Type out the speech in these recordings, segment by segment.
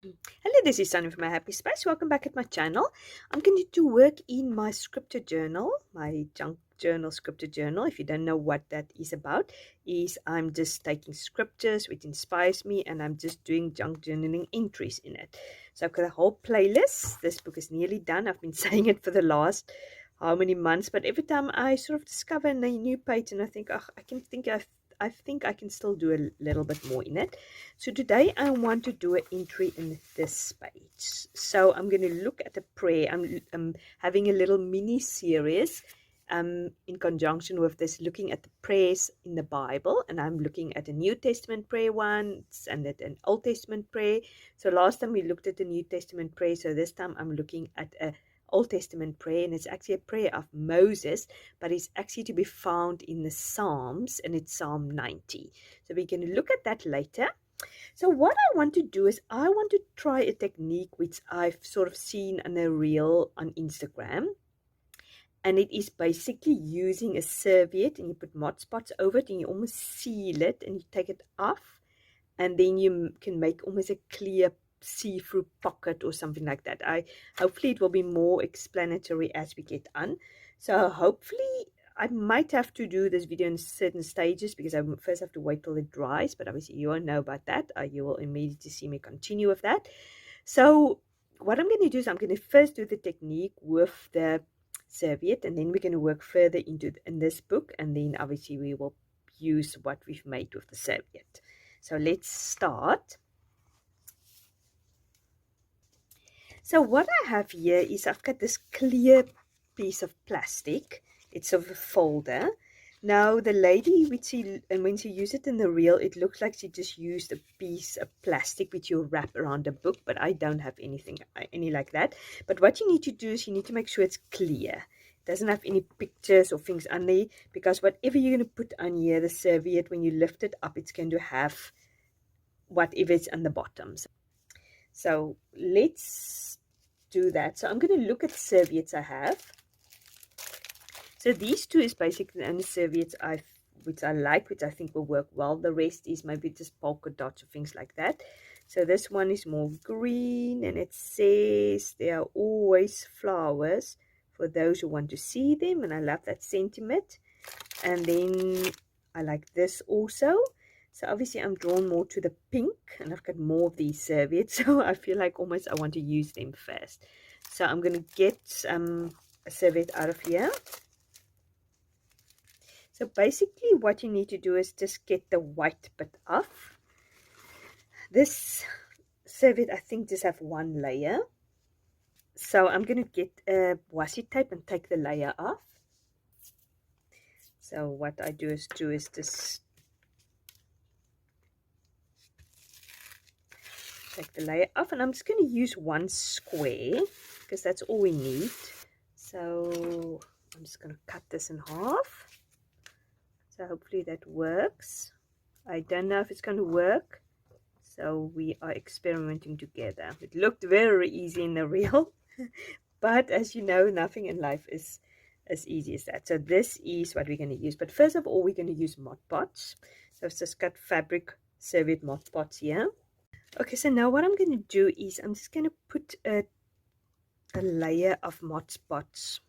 Hello, this is Sonja from My Happy Space. Welcome back at my channel. I'm going to work in my scripture journal, my junk journal, scripture journal. If you don't know what that is about, is I'm just taking scriptures which inspires me and I'm just doing junk journaling entries in it. So I've got a whole playlist. This book is nearly done. I've been saying it for the last how many months, but every time I sort of discover a new page and I think, oh, I think I can still do a little bit more in it. So today I want to do an entry in this page. So I'm going to look at a prayer. I'm having a little mini series in conjunction with this, looking at the prayers in the Bible. And I'm looking at a New Testament prayer once and at an Old Testament prayer. So last time we looked at the New Testament prayer. So this time I'm looking at a Old Testament prayer, and it's actually a prayer of Moses, but it's actually to be found in the Psalms, and it's Psalm 90. So we're going to look at that later. So what I want to do is I want to try a technique which I've sort of seen on a reel on Instagram. And it is basically using a serviette and you put Mod Spots over it and you almost seal it and you take it off. And then you can make almost a clear see-through pocket or something like that. Hopefully it will be more explanatory as we get on. So hopefully I might have to do this video in certain stages because I first have to wait till it dries, but obviously you all know about that. You will immediately see me continue with that. So what I'm going to do is I'm going to first do the technique with the serviette, and then we're going to work further in this book, and then obviously we will use what we've made with the serviette. So let's start. So what I have here is I've got this clear piece of plastic. It's of a folder. Now the lady, when she used it in the reel, it looks like she just used a piece of plastic which you wrap around a book, but I don't have any like that. But what you need to do is you need to make sure it's clear. It doesn't have any pictures or things on there, because whatever you're going to put on here, the serviette, when you lift it up, it's going to have whatever is on the bottom. So let's do that. So I'm going to look at serviettes I have. So these two is basically the only serviettes which I like, which I think will work well. The rest is maybe just polka dots or things like that. So this one is more green, and it says there are always flowers for those who want to see them, and I love that sentiment. And then I like this also. So obviously I'm drawn more to the pink, and I've got more of these serviettes, so I feel like almost I want to use them first. So I'm going to get a serviette out of here. So basically what you need to do is just get the white bit off. This serviette I think just have one layer. So I'm going to get a washi tape and take the layer off. So what I do is just take the layer off, and I'm just going to use one square because that's all we need. So I'm just going to cut this in half. So hopefully that works. I don't know if it's going to work, so we are experimenting together. It looked very easy in the reel, but as you know, nothing in life is as easy as that. So this is what we're going to use, but first of all we're going to use Mod Pots. So I've just got fabric serviette Mod Pots here. Okay, so now what I'm going to do is I'm just going to put a layer of Mod Spots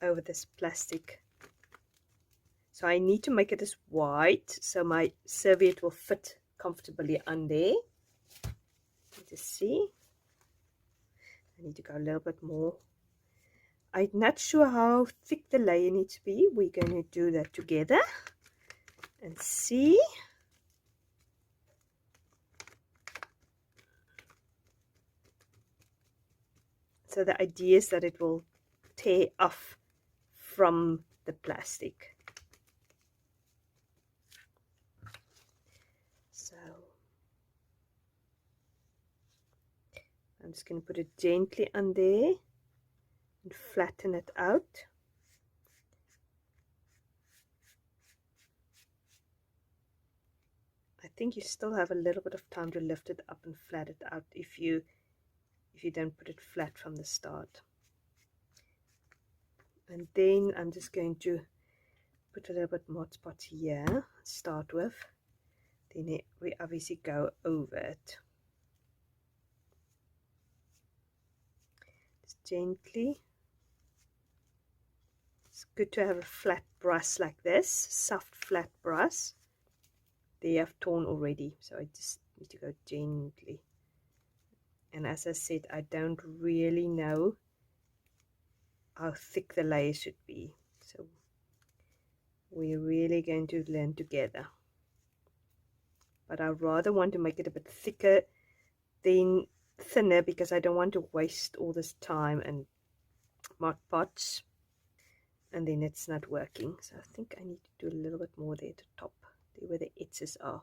over this plastic. So I need to make it as white so my serviette will fit comfortably on there. Just see. I need to go a little bit more. I'm not sure how thick the layer needs to be. We're going to do that together and see. So the idea is that it will tear off from the plastic. So I'm just going to put it gently on there and flatten it out. I think you still have a little bit of time to lift it up and flatten it out if you don't put it flat from the start. And then I'm just going to put a little bit Mod Spots here, start with. then we obviously go over it. Just gently. It's good to have a flat brush like this, soft flat brush. They have torn already, so I just need to go gently. And as I said, I don't really know how thick the layer should be, so we're really going to learn together. But I rather want to make it a bit thicker than thinner, because I don't want to waste all this time and Mod Podge and then it's not working. So I think I need to do a little bit more there at the top, there where the edges are.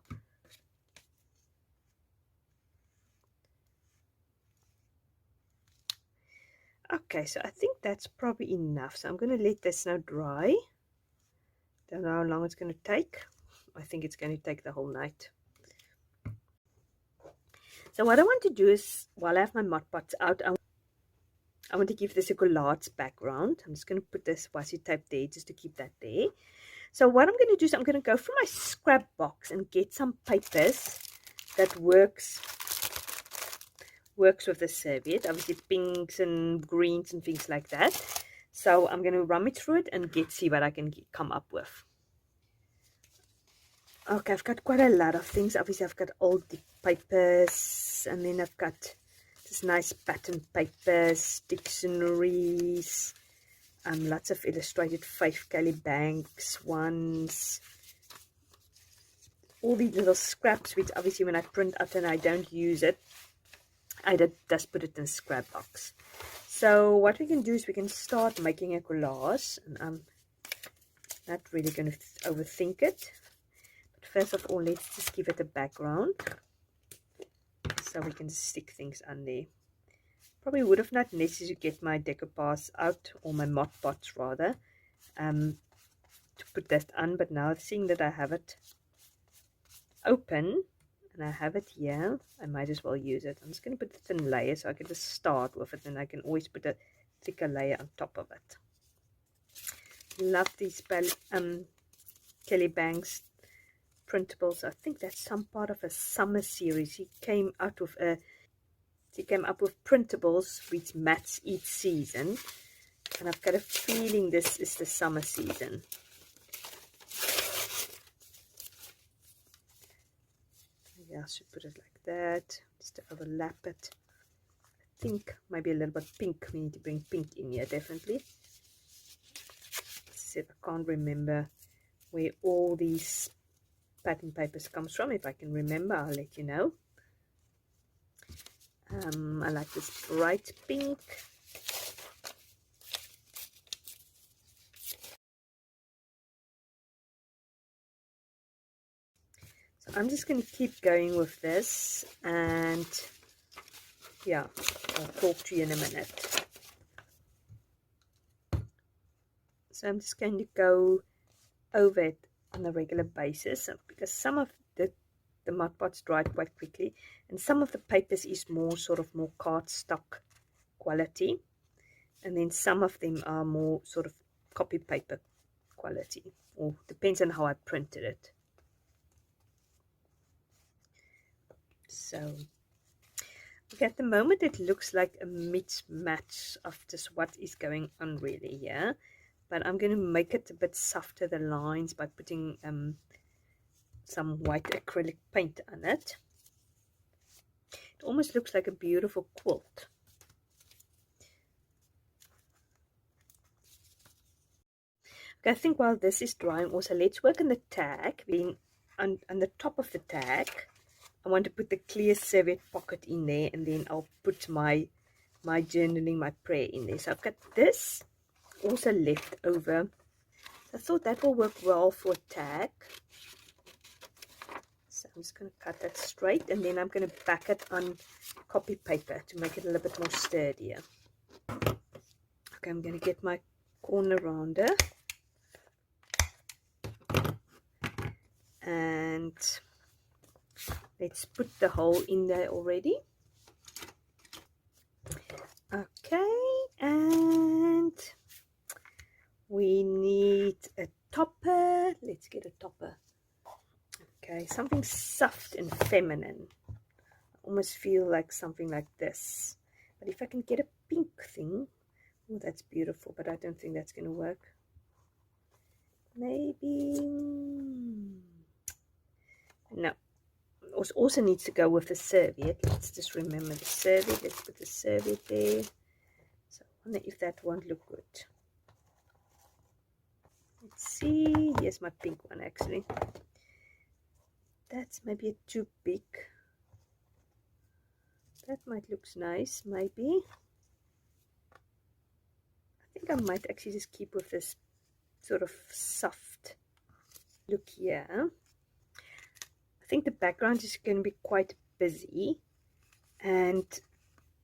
Okay, so I think that's probably enough. So I'm going to let this now dry. Don't know how long it's going to take. I think it's going to take the whole night. So what I want to do is, while I have my Mod Podge out, I want to give this a collage background. I'm just going to put this washi tape there just to keep that there. So what I'm going to do is I'm going to go through my scrap box and get some papers that works with the serviette, obviously pinks and greens and things like that. So I'm going to rummage through it and see what I can come up with. Okay, I've got quite a lot of things. Obviously I've got old papers, and then I've got this nice pattern papers, dictionaries, lots of illustrated 5 Kelly Banks ones, all these little scraps, which obviously when I print out and I don't use it, I just put it in a scrap box. So what we can do is we can start making a collage, and I'm not really going to overthink it. But first of all, let's just give it a background, so we can just stick things on there. Probably would have not necessarily get my decoupage out, or my Mod Podge rather, to put that on, but now seeing that I have it open and I have it here, I might as well use it. I'm just going to put a thin layer so I can just start with it, and I can always put a thicker layer on top of it. Love these Kelly Banks printables. I think that's some part of a summer series. He came up with printables which match each season, and I've got a feeling this is the summer season. Yeah, I should put it like that, just to overlap it. I think maybe a little bit pink. We need to bring pink in here, definitely. I can't remember where all these pattern papers comes from. If I can remember, I'll let you know. I like this bright pink. So I'm just going to keep going with this, and yeah, I'll talk to you in a minute. So I'm just going to go over it on a regular basis, because some of the Mod Podge dried quite quickly, and some of the papers is more cardstock quality, and then some of them are more sort of copy paper quality, or depends on how I printed it. So at the moment it looks like a mismatch of just what is going on really here, but I'm going to make it a bit softer, the lines, by putting some white acrylic paint on it. It almost looks like a beautiful quilt. Okay, I think while this is drying, also let's work on the tag. Being on the top of the tag, I want to put the clear serviette pocket in there, and then I'll put my journaling, my prayer in there. So I've got this also left over. So I thought that will work well for a tag. So I'm just going to cut that straight, and then I'm going to back it on copy paper to make it a little bit more sturdier. Okay, I'm going to get my corner rounder, and let's put the hole in there already. Okay, and we need a topper. Let's get a topper. Okay, something soft and feminine. I almost feel like something like this. But if I can get a pink thing, oh, that's beautiful, but I don't think that's going to work. Maybe, no. Also needs to go with the serviette. Let's just remember the serviette. Let's put the serviette there. So I wonder if that won't look good. Let's see. Here's my pink one actually. That's maybe a too big. That might look nice, maybe. I think I might actually just keep with this sort of soft look here. I think the background is going to be quite busy, and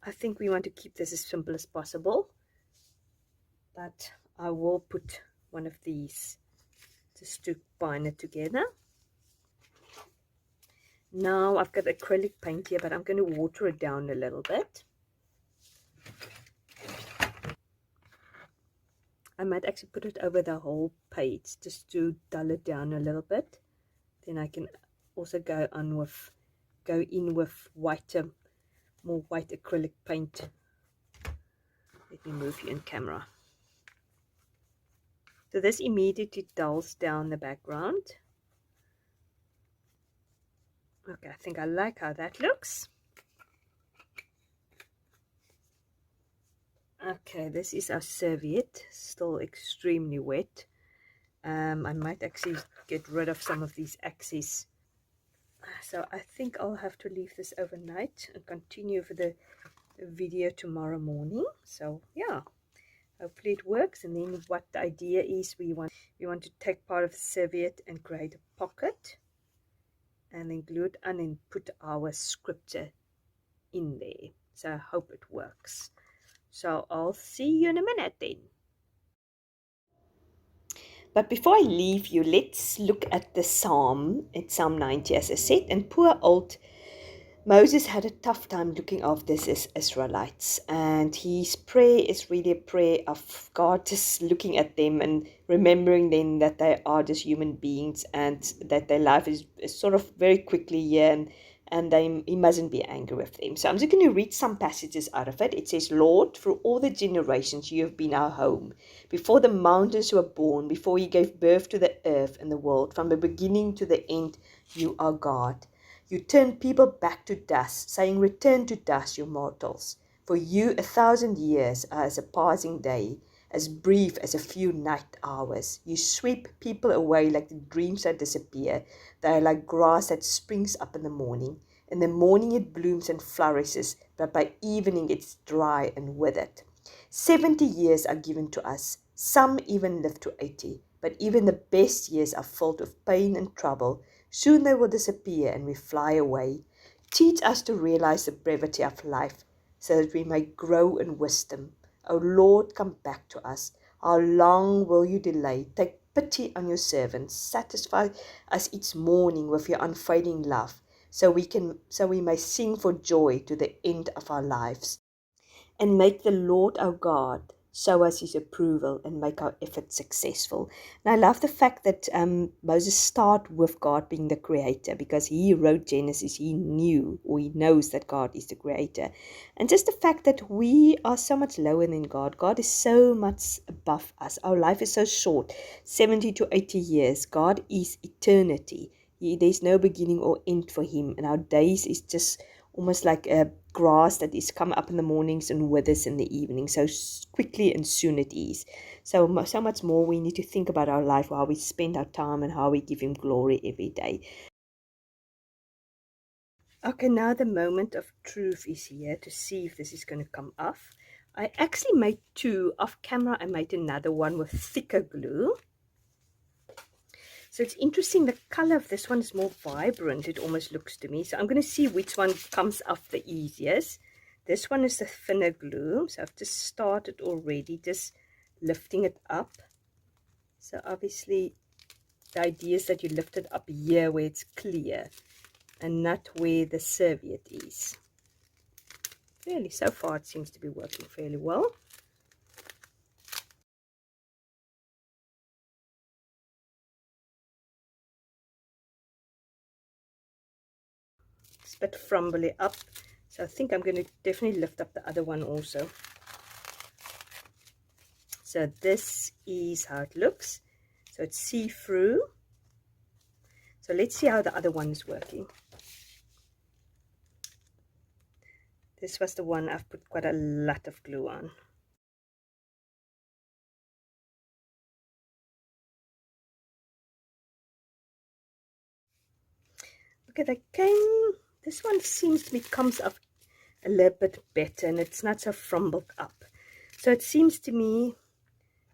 I think we want to keep this as simple as possible, but I will put one of these just to bind it together. Now I've got acrylic paint here, but I'm going to water it down a little bit. I might actually put it over the whole page just to dull it down a little bit. Then I can also go in with whiter, more white acrylic paint. Let me move you in camera. So this immediately dulls down the background. Okay, I think I like how that looks. Okay, this is our serviette, still extremely wet. I might actually get rid of some of these axes. So I think I'll have to leave this overnight and continue for the video tomorrow morning. So yeah, hopefully it works. And then what the idea is, we want to take part of the serviette and create a pocket, and then glue it on and put our scripture in there. So I hope it works. So I'll see you in a minute then. But before I leave you, let's look at the Psalm. It's Psalm 90, as I said. And poor old Moses had a tough time looking after his Israelites. And his prayer is really a prayer of God just looking at them and remembering them that they are just human beings and that their life is sort of very quickly here, and he mustn't be angry with them. So I'm just going to read some passages out of it. It says, Lord, through all the generations you have been our home. Before the mountains were born, before you gave birth to the earth and the world, from the beginning to the end, you are God. You turn people back to dust, saying, return to dust, you mortals. For you 1,000 years are as a passing day, as brief as a few night hours. You sweep people away like the dreams that disappear. They are like grass that springs up in the morning. In the morning it blooms and flourishes, but by evening it's dry and withered. 70 years are given to us. Some even live to 80. But even the best years are filled with pain and trouble. Soon they will disappear and we fly away. Teach us to realize the brevity of life, so that we may grow in wisdom. O Lord, come back to us. How long will you delay? Take pity on your servants. Satisfy us each morning with your unfading love, so we may sing for joy to the end of our lives. And make the Lord our God show us his approval and make our efforts successful. And I love the fact that Moses started with God being the creator, because he wrote Genesis. He knew, or he knows, that God is the creator. And just the fact that we are so much lower than God. God is so much above us. Our life is so short, 70 to 80 years. God is eternity. There's no beginning or end for him. And our days is just almost like a grass that is come up in the mornings and withers in the evening. So quickly and soon it is. So much more we need to think about our life, how we spend our time and how we give him glory every day. Okay, now the moment of truth is here to see if this is going to come off. I actually made two off camera. I made another one with thicker glue. So it's interesting, the color of this one is more vibrant, it almost looks to me. So I'm going to see which one comes off the easiest. This one is the thinner glue. So I've just started already, just lifting it up. So obviously the idea is that you lift it up here where it's clear and not where the serviette is. Really, so far it seems to be working fairly well. bit frumbly up. So I think I'm going to definitely lift up the other one also. So this is how it looks. So it's see-through. So let's see how the other one is working. This was the one I've put quite a lot of glue on. Okay, this one seems to me comes up a little bit better, and it's not so frumbled up. So it seems to me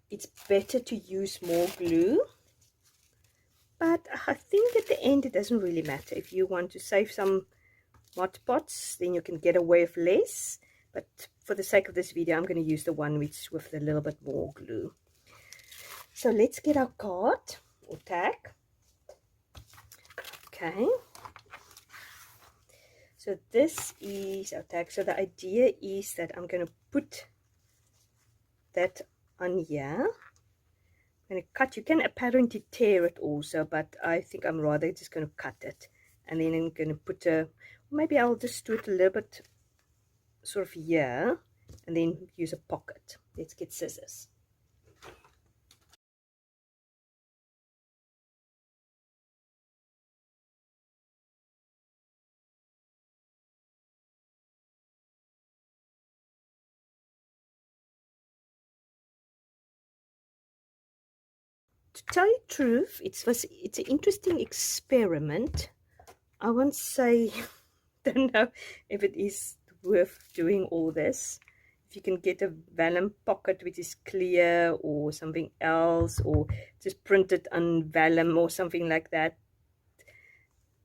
it's better to use more glue. But I think at the end it doesn't really matter. If you want to save some Mod Podge, then you can get away with less. But for the sake of this video, I'm going to use the one with a little bit more glue. So let's get our card or tag. Okay. So this is our tag. So the idea is that I'm going to put that on here. I'm going to cut. You can apparently tear it also, but I think I'm rather just going to cut it. And then I'm going to put maybe I'll just do it a little bit sort of here, and then use a pocket. Let's get scissors. To tell you the truth, it's an interesting experiment. I won't say, don't know if it is worth doing all this. If you can get a vellum pocket which is clear or something else, or just print it on vellum or something like that,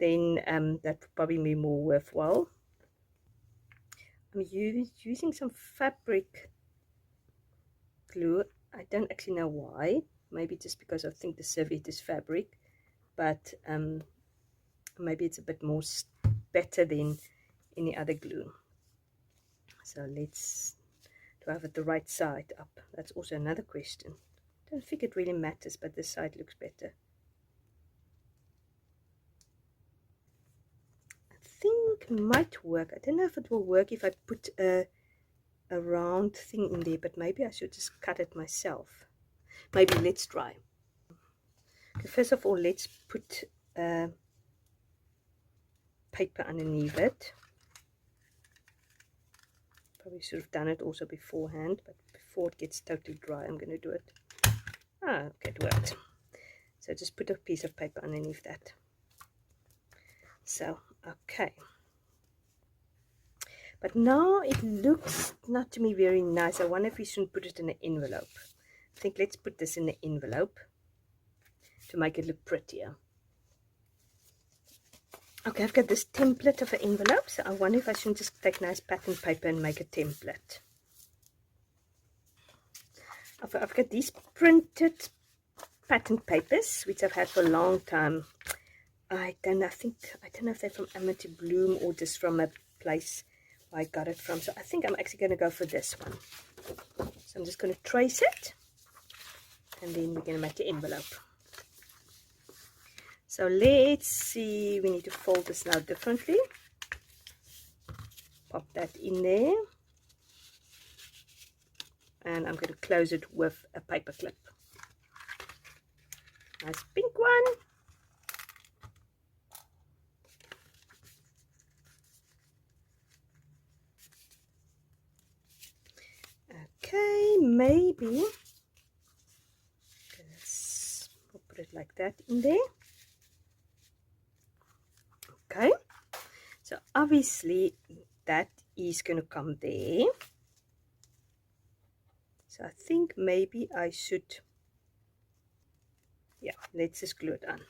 then that would probably be more worthwhile. I'm using some fabric glue. I don't actually know why. Maybe just because I think the serviette is fabric, but maybe it's a bit more better than any other glue. So let's, do I have it the right side up? That's also another question. I don't think it really matters, but this side looks better. I think it might work. I don't know if it will work if I put a round thing in there, but maybe I should just cut it myself. Maybe let's try. Okay, first of all, let's put paper underneath it. Probably should have done it also beforehand, but before it gets totally dry, I'm going to do it. Ah, okay, it worked. So just put a piece of paper underneath that. So, okay. But now it looks not to me very nice. I wonder if we shouldn't put it in an envelope. I think let's put this in the envelope to make it look prettier. Okay, I've got this template of an envelope, so I wonder if I shouldn't just take nice pattern paper and make a template. I've got these printed pattern papers, which I've had for a long time. I don't know if they're from Amateur Bloom or just from a place where I got it from. So I think I'm actually going to go for this one. So I'm just going to trace it, and then we're going to make the envelope. So let's see, we need to fold this now differently. Pop that in there. And I'm going to close it with a paper clip. Nice pink one. Okay, maybe. We'll put it like that in there. Okay, so obviously that is going to come there. So I think maybe I should, yeah, let's just glue it on.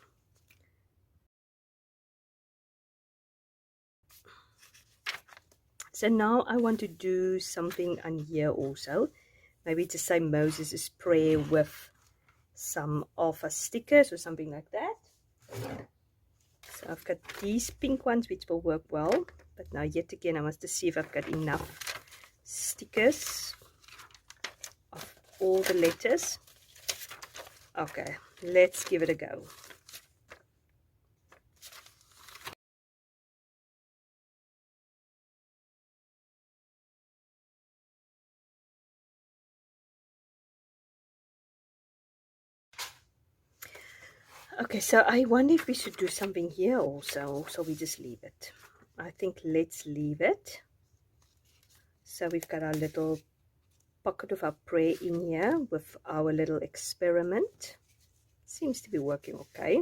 So now I want to do something on here also. Maybe to say Moses' prayer with some alpha stickers or something like that. So I've got these pink ones which will work well, but now yet again I must just see if I've got enough stickers of all the letters. Okay, let's give it a go. Okay, so I wonder if we should do something here also, so we just leave it. I think let's leave it. So we've got our little pocket of our prayer in here with our little experiment. Seems to be working okay.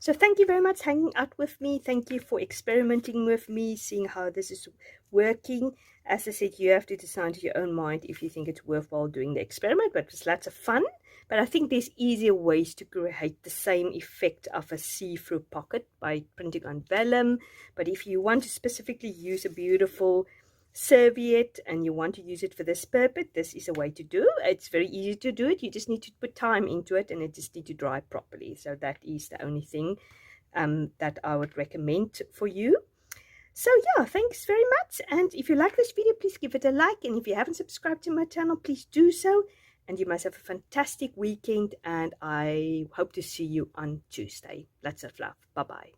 So thank you very much hanging out with me. Thank you for experimenting with me, seeing how this is working. As I said, you have to decide in your own mind if you think it's worthwhile doing the experiment, but it's lots of fun. But I think there's easier ways to create the same effect of a see-through pocket by printing on vellum. But if you want to specifically use a beautiful serviette and you want to use it for this purpose, this is a way to do. It's very easy to do it. You just need to put time into it, and it just need to dry properly. So that is the only thing that I would recommend for you. So yeah, thanks very much. And if you like this video, please give it a like. And if you haven't subscribed to my channel, please do so. And you must have a fantastic weekend. And I hope to see you on Tuesday. Lots of love. Bye-bye.